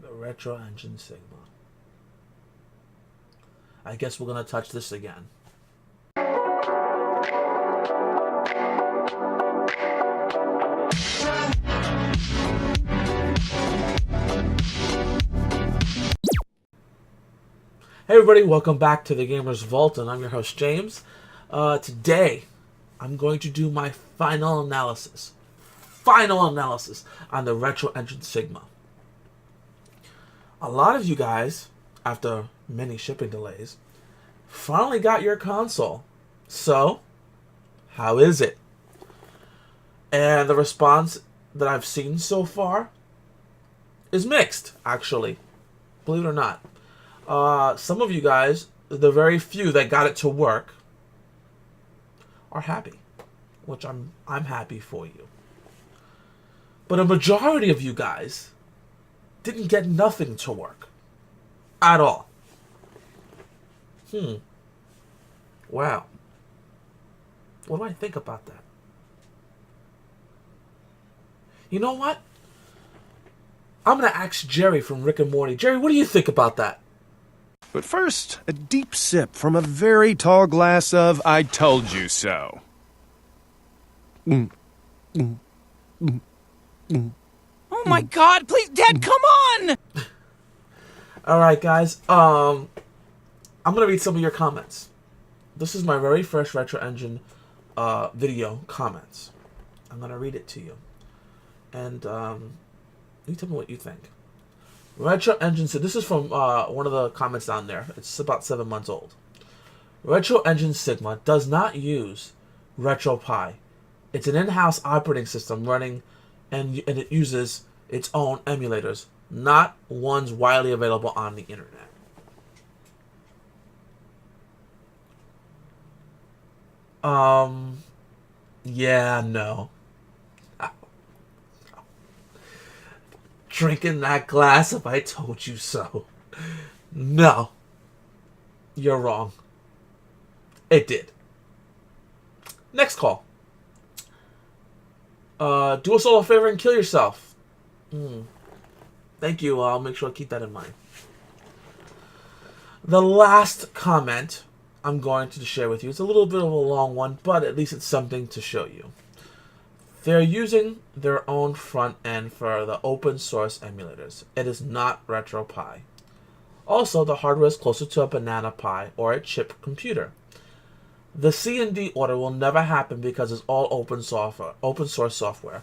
The Retro Engine Sigma. I guess we're going to touch this again. Hey everybody, welcome back to the Gamers Vault, and I'm your host James. Today, I'm going to do my final analysis on the Retro Engine Sigma. A lot of you guys, after many shipping delays, finally got your console. So, how is it? And the response that I've seen so far is mixed, actually. Believe it or not. Some of you guys, the very few that got it to work, are happy, which I'm happy for you. But a majority of you guys didn't get nothing to work at all. Wow. What do I think about that? You know what? I'm gonna ask Jerry from Rick and Morty. Jerry, what do you think about that? But first, a deep sip from a very tall glass of I told you so. Oh my God, please, Dad, come on! Alright, guys, I'm gonna read some of your comments. This is my very first Retro Engine video comments. I'm gonna read it to you. And, you tell me what you think. Retro Engine, so this is from one of the comments down there. It's about 7 months old. Retro Engine Sigma does not use RetroPie. It's an in-house operating system running, and it uses its own emulators, not ones widely available on the internet. Yeah, no. Drinking that glass if I told you so. No. You're wrong. It did. Next call. Do us all a favor and kill yourself. Thank you. I'll make sure I keep that in mind. The last comment I'm going to share with you. It's a little bit of a long one, but at least it's something to show you. They're using their own front end for the open source emulators. It is not RetroPie. Also, the hardware is closer to a Banana Pi or a chip computer. The C&D order will never happen because it's all open source software.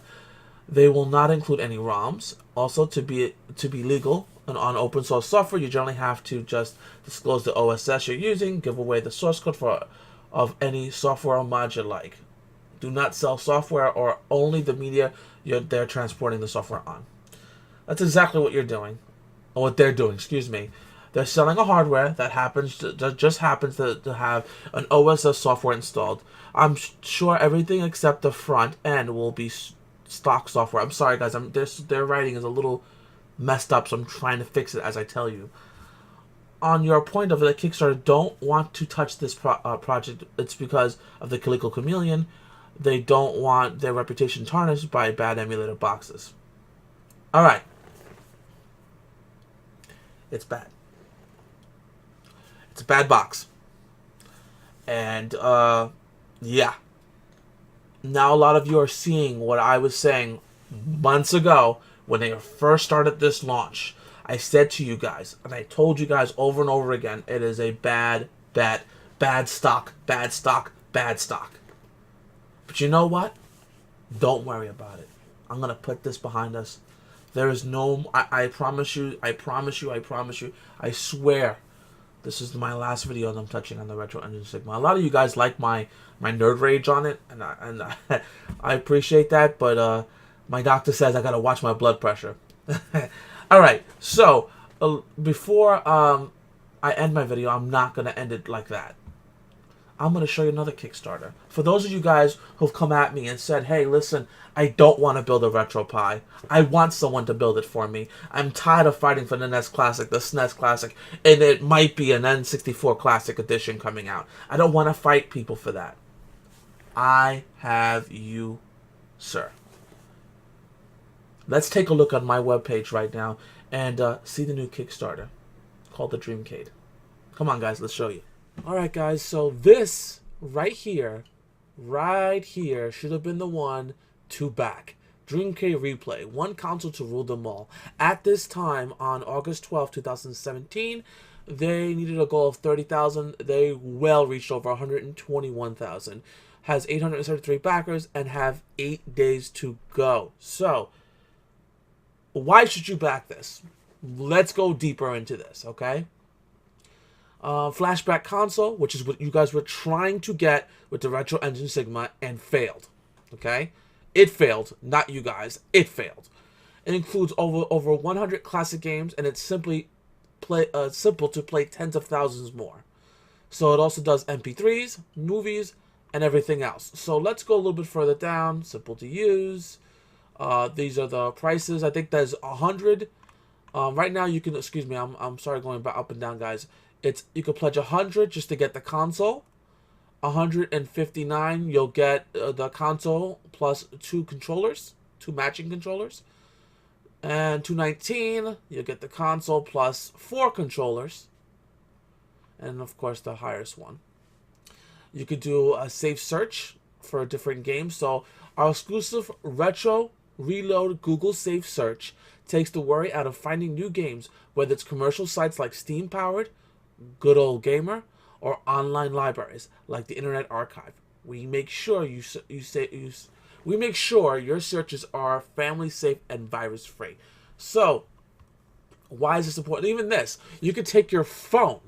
They will not include any ROMs. Also, to be legal and on open source software, you generally have to just disclose the OSS you're using, give away the source code of any software or mod you like. Do not sell software or only the media they're transporting the software on. That's exactly what you're doing, or what they're doing. Excuse me. They're selling a hardware that just happens to have an OSS software installed. I'm sure everything except the front end will be stock software. I'm sorry, guys. Their writing is a little messed up, so I'm trying to fix it as I tell you. On your point of the Kickstarter, don't want to touch this project. It's because of the Calico Chameleon. They don't want their reputation tarnished by bad emulator boxes. Alright. It's bad. It's a bad box. And, yeah. Now a lot of you are seeing what I was saying months ago when they first started this launch. I said to you guys, and I told you guys over and over again, it is a bad stock. But you know what? Don't worry about it. I'm going to put this behind us. There is no... I promise you. I swear this is my last video that I'm touching on the Retro Engine Sigma. A lot of you guys like my nerd rage on it, and I appreciate that, but my doctor says I got to watch my blood pressure. Alright, so before I end my video, I'm not going to end it like that. I'm going to show you another Kickstarter. For those of you guys who've come at me and said, hey, listen, I don't want to build a RetroPie. I want someone to build it for me. I'm tired of fighting for the NES Classic, the SNES Classic, and it might be an N64 Classic Edition coming out. I don't want to fight people for that. I have you, sir. Let's take a look on my webpage right now and see the new Kickstarter called the Dreamcade. Come on, guys, let's show you. All right, guys, so this right here should have been the one to back. Dreamcade Replay, one console to rule them all. At this time, on August 12, 2017, they needed a goal of 30,000. They well reached over 121,000. Has 873 backers and have 8 days to go. So, why should you back this? Let's go deeper into this, okay? Flashback console, which is what you guys were trying to get with the Retro Engine Sigma and failed, okay? It failed, not you guys. It failed. It includes over 100 classic games, and it's simple to play tens of thousands more. So it also does MP3s, movies, and everything else. So let's go a little bit further down. Simple to use. These are the prices. I think there's 100. Right now you can, excuse me, I'm sorry going back up and down, guys. You can pledge 100 just to get the console. 159 you'll get the console plus 2 controllers, 2 matching controllers. And 219 you'll get the console plus 4 controllers. And of course the highest one. You could do a safe search for different games. So our exclusive Retro Reload Google Safe Search takes the worry out of finding new games, whether it's commercial sites like Steam Powered, Good Old Gamer, or online libraries like the Internet Archive. We make sure we make sure your searches are family safe and virus free. So, why is this important? Even this, you could take your phone,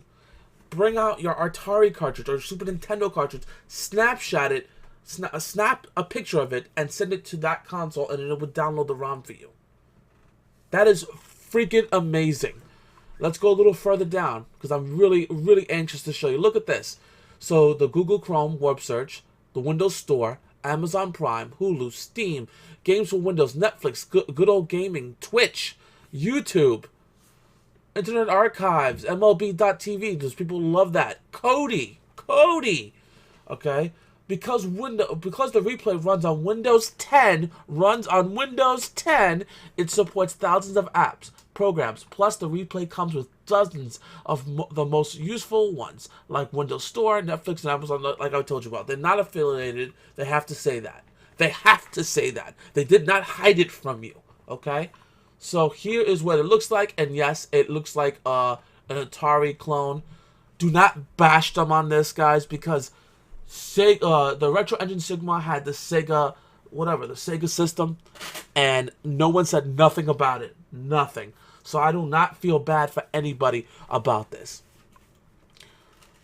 bring out your Atari cartridge or Super Nintendo cartridge, snapshot it, snap a picture of it, and send it to that console, and it would download the ROM for you. That is freaking amazing. Let's go a little further down because I'm really, really anxious to show you. Look at this. So the Google Chrome Web Search, the Windows Store, Amazon Prime, Hulu, Steam, Games for Windows, Netflix, Good Old Gaming, Twitch, YouTube, Internet Archives, MLB.TV. Those people love that. Kodi. Okay? Because the replay runs on Windows 10, it supports thousands of apps, programs, plus the replay comes with dozens of the most useful ones, like Windows Store, Netflix, and Amazon, like I told you about. They're not affiliated. They have to say that. They did not hide it from you, okay? So here is what it looks like, and yes, it looks like an Atari clone. Do not bash them on this, guys, because the Retro Engine Sigma had the Sega system, and no one said nothing about it. Nothing. So I do not feel bad for anybody about this.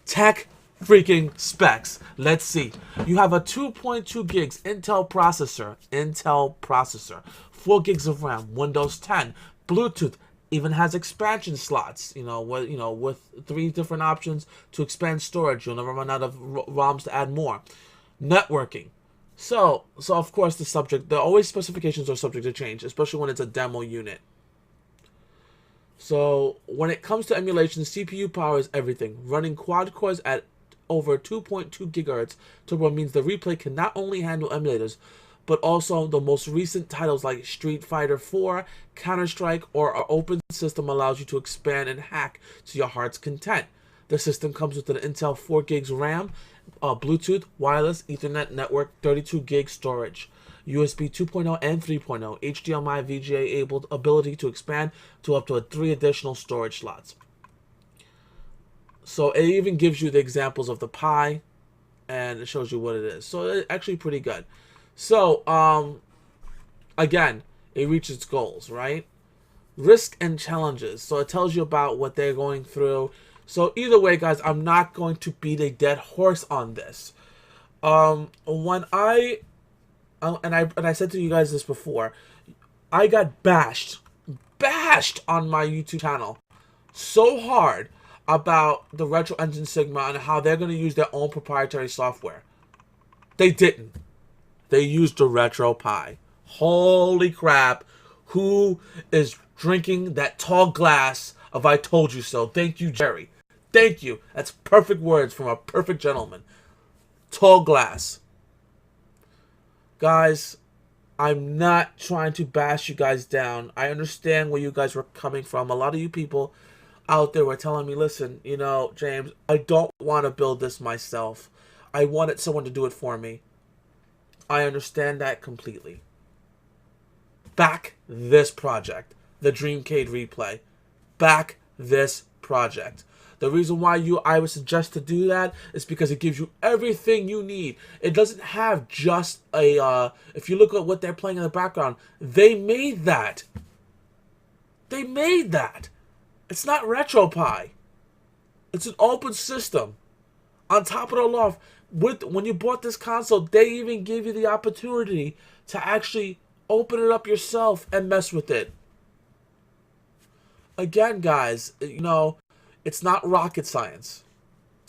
Tech freaking specs. Let's see. You have a 2.2 gigs Intel processor, 4 gigs of RAM, Windows 10, Bluetooth, even has expansion slots, with 3 different options to expand storage. You'll never run out of ROMs to add more. Networking. So of course always specifications are subject to change, especially when it's a demo unit. So when it comes to emulation, CPU power is everything. Running quad cores at over 2.2 gigahertz turbo means the replay can not only handle emulators, but also the most recent titles like Street Fighter 4, Counter-Strike, or our open system allows you to expand and hack to your heart's content. The system comes with an Intel 4 gigs RAM, Bluetooth, wireless, Ethernet network, 32 gig storage, USB 2.0 and 3.0, HDMI VGA ability to expand to up to 3 additional storage slots. So it even gives you the examples of the Pi, and it shows you what it is. So it's actually pretty good. So, again, it reaches its goals, right? Risk and challenges. So it tells you about what they're going through. So either way, guys, I'm not going to beat a dead horse on this. When I said to you guys this before, I got bashed on my YouTube channel so hard about the Retro Engine Sigma and how they're going to use their own proprietary software. They didn't. They used the RetroPie. Holy crap. Who is drinking that tall glass of I told you so? Thank you, Jerry. Thank you. That's perfect words from a perfect gentleman. Tall glass. Guys, I'm not trying to bash you guys down. I understand where you guys were coming from. A lot of you people out there were telling me, listen, you know, James, I don't want to build this myself. I wanted someone to do it for me. I understand that completely. Back this project, the Dreamcade replay. Back this project. The reason why I would suggest to do that is because it gives you everything you need. It doesn't have just a, if you look at what they're playing in the background, they made that. They made that. It's not RetroPie. It's an open system. On top of the loft, when you bought this console, they even gave you the opportunity to actually open it up yourself and mess with it. Again, guys, you know, it's not rocket science.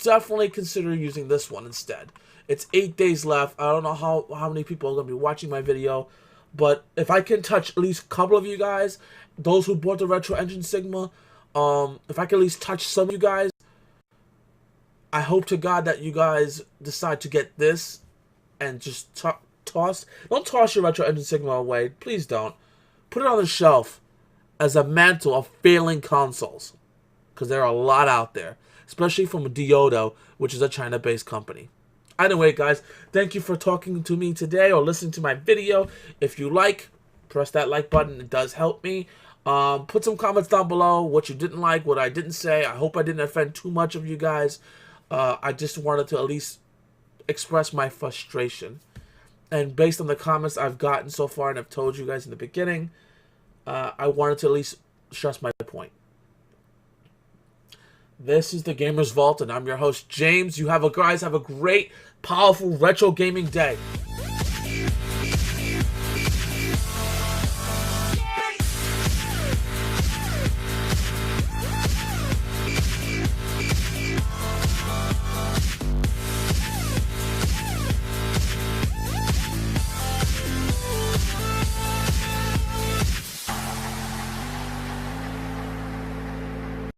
Definitely consider using this one instead. It's 8 days left. I don't know how many people are going to be watching my video, but if I can touch at least a couple of you guys, those who bought the Retro Engine Sigma, if I can at least touch some of you guys, I hope to God that you guys decide to get this and just don't toss your Retro Engine Sigma away. Please don't. Put it on the shelf as a mantle of failing consoles, because there are a lot out there, especially from Diodo, which is a China-based company. Anyway, guys, thank you for talking to me today or listening to my video. If you like, press that like button. It does help me. Put some comments down below what you didn't like, what I didn't say. I hope I didn't offend too much of you guys. I just wanted to at least express my frustration. And based on the comments I've gotten so far and I've told you guys in the beginning, I wanted to at least stress my point. This is the Gamers Vault, and I'm your host, James. You guys have a great, powerful retro gaming day.